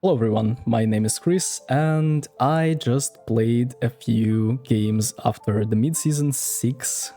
Hello everyone, my name is Chris and I just played a few games after the mid-season 6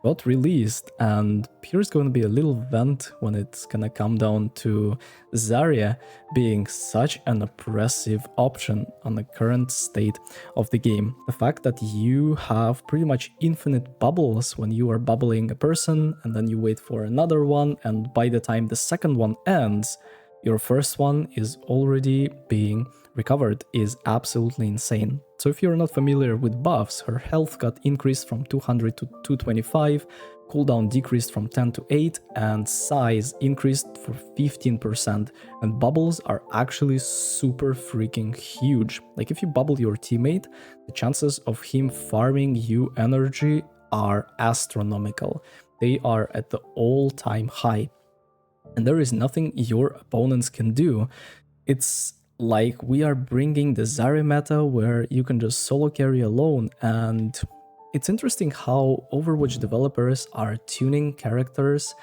got released, and here's going to be a little vent when it's gonna come down to Zarya being such an oppressive option on the current state of the game. The fact that you have pretty much infinite bubbles when you are bubbling a person and then you wait for another one, and by the time the second one ends, your first one is already being recovered is absolutely insane. So if you're not familiar with buffs, her health got increased from 200 to 225, cooldown decreased from 10 to 8, and size increased for 15%. And bubbles are actually super freaking huge. Like if you bubble your teammate, the chances of him farming you energy are astronomical. They are at the all-time high. And there is nothing your opponents can do. It's like we are bringing the Zarya meta where you can just solo carry alone, and it's interesting how Overwatch developers are tuning characters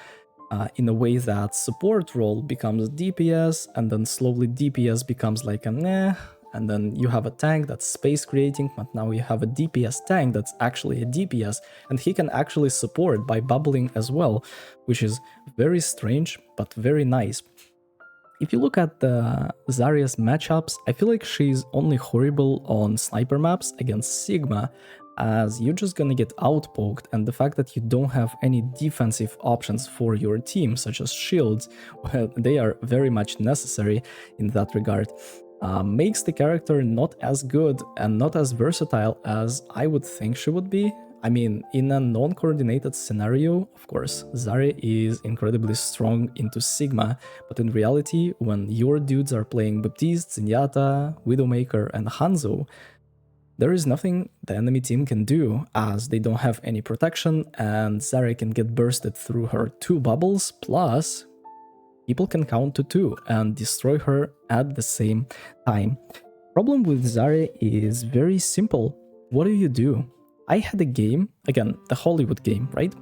in a way that support role becomes DPS, and then slowly DPS becomes like a meh, and then you have a tank that's space creating, but now you have a DPS tank that's actually a DPS, and he can actually support by bubbling as well, which is very strange, but very nice. If you look at the Zarya's matchups, I feel like she's only horrible on sniper maps against Sigma, as you're just gonna get outpoked, and the fact that you don't have any defensive options for your team, such as shields, well, they are very much necessary in that regard. Makes the character not as good and not as versatile as I would think she would be. I mean, in a non-coordinated scenario, of course, Zarya is incredibly strong into Sigma, but in reality, when your dudes are playing Baptiste, Zenyatta, Widowmaker, and Hanzo, there is nothing the enemy team can do, as they don't have any protection, and Zarya can get bursted through her 2 bubbles, plus people can count to 2 and destroy her at the same time. Problem with Zarya is very simple. What do? I had a game, again, the Hollywood game, right?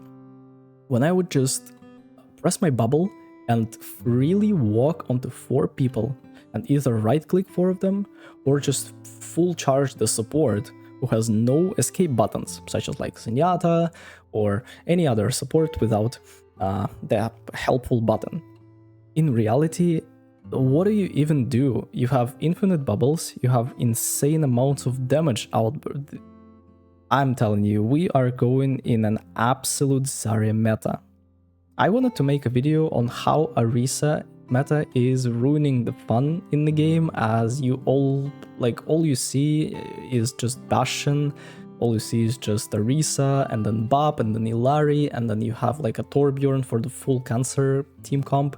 When I would just press my bubble and freely walk onto 4 people and either right-click 4 of them or just full charge the support who has no escape buttons, such as like Zenyatta or any other support without the helpful button. In reality, what do you even do? You have infinite bubbles, you have insane amounts of damage output. I'm telling you, we are going in an absolute Zarya meta. I wanted to make a video on how Orisa meta is ruining the fun in the game, as all you see is just Bastion, all you see is just Orisa, and then Bop, and then Illari, and then you have like a Torbjorn for the full cancer team comp.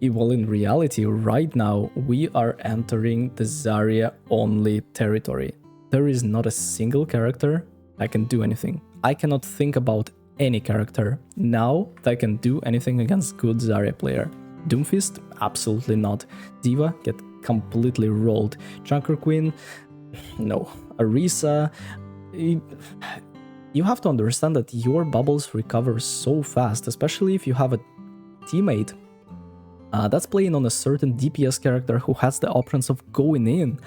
Well, in reality, right now, we are entering the Zarya-only territory. There is not a single character that can do anything. I cannot think about any character now that can do anything against good Zarya player. Doomfist? Absolutely not. Diva? Get completely rolled. Junker Queen? No. Orisa? You have to understand that your bubbles recover so fast, especially if you have a teammate that's playing on a certain DPS character who has the options of going in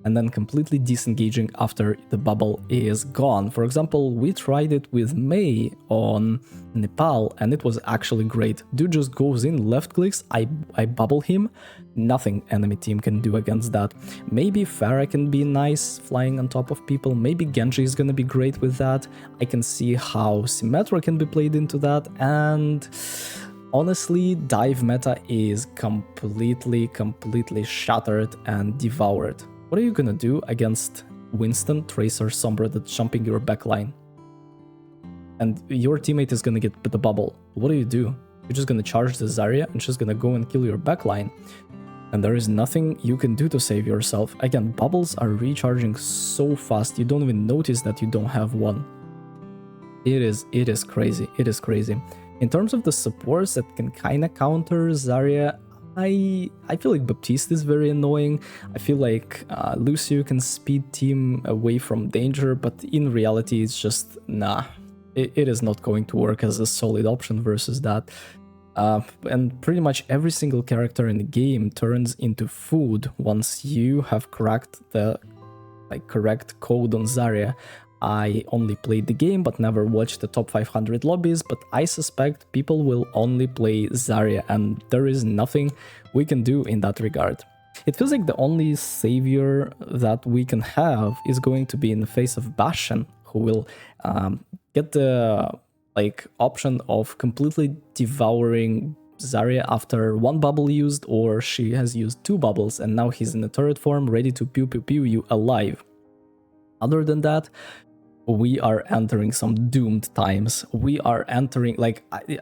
and then completely disengaging after the bubble is gone. For example, we tried it with Mei on Nepal, and it was actually great. Dude just goes in, left clicks, I bubble him, nothing enemy team can do against that. Maybe Pharah can be nice flying on top of people, maybe Genji is gonna be great with that. I can see how Symmetra can be played into that, and honestly, dive meta is completely shattered and devoured. What are you gonna do against Winston, Tracer, Sombra that's jumping your backline? And your teammate is gonna get the bubble. What do? You're just gonna charge the Zarya and she's gonna go and kill your backline. And there is nothing you can do to save yourself. Again, bubbles are recharging so fast, you don't even notice that you don't have one. It is crazy. In terms of the supports that can kinda counter Zarya, I feel like Baptiste is very annoying. I feel like Lucio can speed team away from danger, but in reality it's just, nah. It is not going to work as a solid option versus that. And pretty much every single character in the game turns into food once you have cracked the correct code on Zarya. I only played the game but never watched the top 500 lobbies, but I suspect people will only play Zarya, and there is nothing we can do in that regard. It feels like the only savior that we can have is going to be in the face of Bastion, who will get the option of completely devouring Zarya after one bubble used, or she has used 2 bubbles and now he's in the turret form ready to pew pew pew you alive. Other than that, we are entering some doomed times. We are entering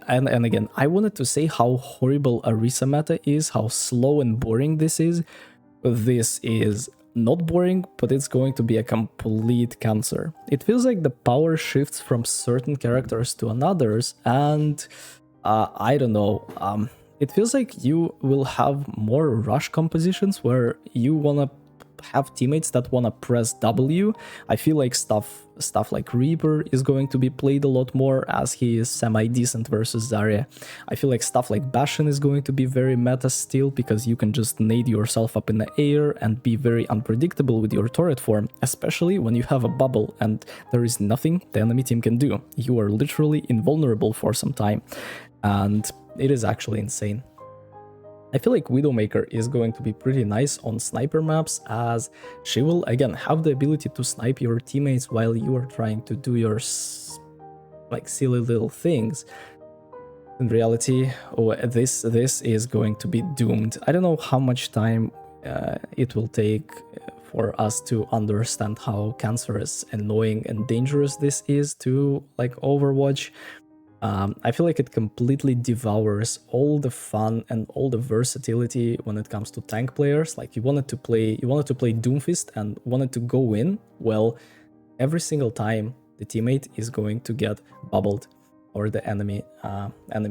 and again, I wanted to say how horrible Arisa meta is, how slow and boring this is. This is not boring, but it's going to be a complete cancer. It feels like the power shifts from certain characters to others, and I don't know. It feels like you will have more rush compositions where you wanna have teammates that wanna press W. I feel like stuff like Reaper is going to be played a lot more as he is semi-decent versus Zarya. I feel like stuff like Bastion is going to be very meta still, because you can just nade yourself up in the air and be very unpredictable with your turret form, especially when you have a bubble and there is nothing the enemy team can do. You are literally invulnerable for some time, and it is actually insane. I feel like Widowmaker is going to be pretty nice on sniper maps, as she will again have the ability to snipe your teammates while you are trying to do your silly little things. In reality, this is going to be doomed. I don't know how much time it will take for us to understand how cancerous, annoying, and dangerous this is to Overwatch. I feel like it completely devours all the fun and all the versatility when it comes to tank players. Like you wanted to play Doomfist and wanted to go in. Well, every single time the teammate is going to get bubbled, or the enemy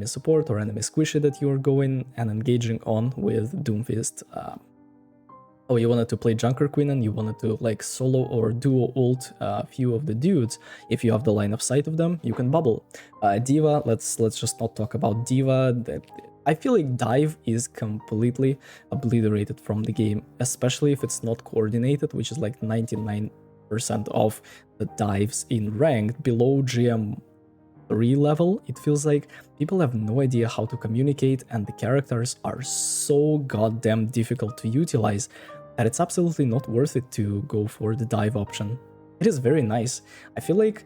support or enemy squishy that you are going and engaging on with Doomfist. You wanted to play Junker Queen and you wanted to solo or duo ult a few of the dudes. If you have the line of sight of them, you can bubble. Diva, let's just not talk about Diva. I feel like dive is completely obliterated from the game, especially if it's not coordinated, which is 99% of the dives in ranked below GM 3 level. It feels like people have no idea how to communicate, and the characters are so goddamn difficult to utilize that it's absolutely not worth it to go for the dive option. It is very nice. I feel like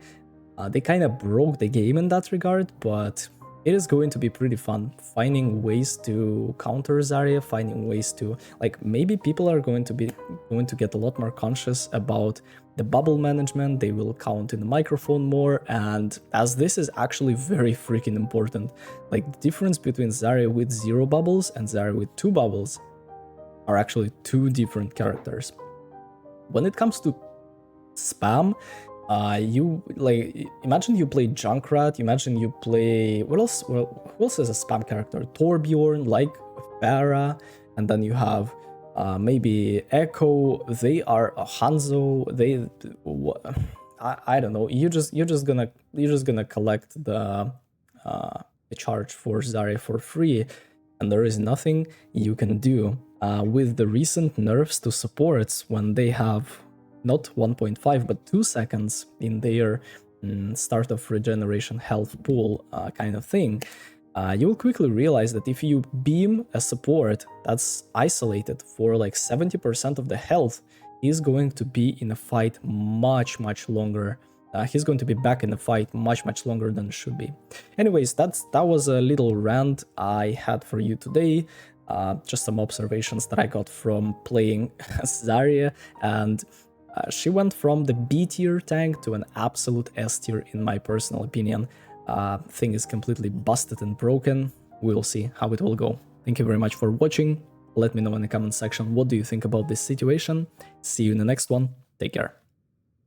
they kind of broke the game in that regard, but it is going to be pretty fun finding ways to counter Zarya, finding ways to maybe people are going to get a lot more conscious about the bubble management. They will count in the microphone more, and as this is actually very freaking important. The difference between Zarya with 0 bubbles and Zarya with 2 bubbles are actually 2 different characters. When it comes to spam, you imagine you play Junkrat, imagine you play who else is a spam character? Torbjorn, Pharah, and then you have maybe Echo. They are a Hanzo. I don't know. You're just gonna collect the charge for Zarya for free, and there is nothing you can do. With the recent nerfs to supports, when they have not 1.5 but 2 seconds in their start of regeneration health pool kind of thing, you will quickly realize that if you beam a support that's isolated for 70% of the health, he's going to be in a fight much longer. He's going to be back in the fight much longer than it should be. Anyways, that was a little rant I had for you today. Just some observations that I got from playing Zarya, and she went from the B tier tank to an absolute S tier in my personal opinion. Thing is completely busted and broken. We'll see how it will go. Thank you very much for watching. Let me know in the comment section what do you think about this situation. See you in the next one. Take care.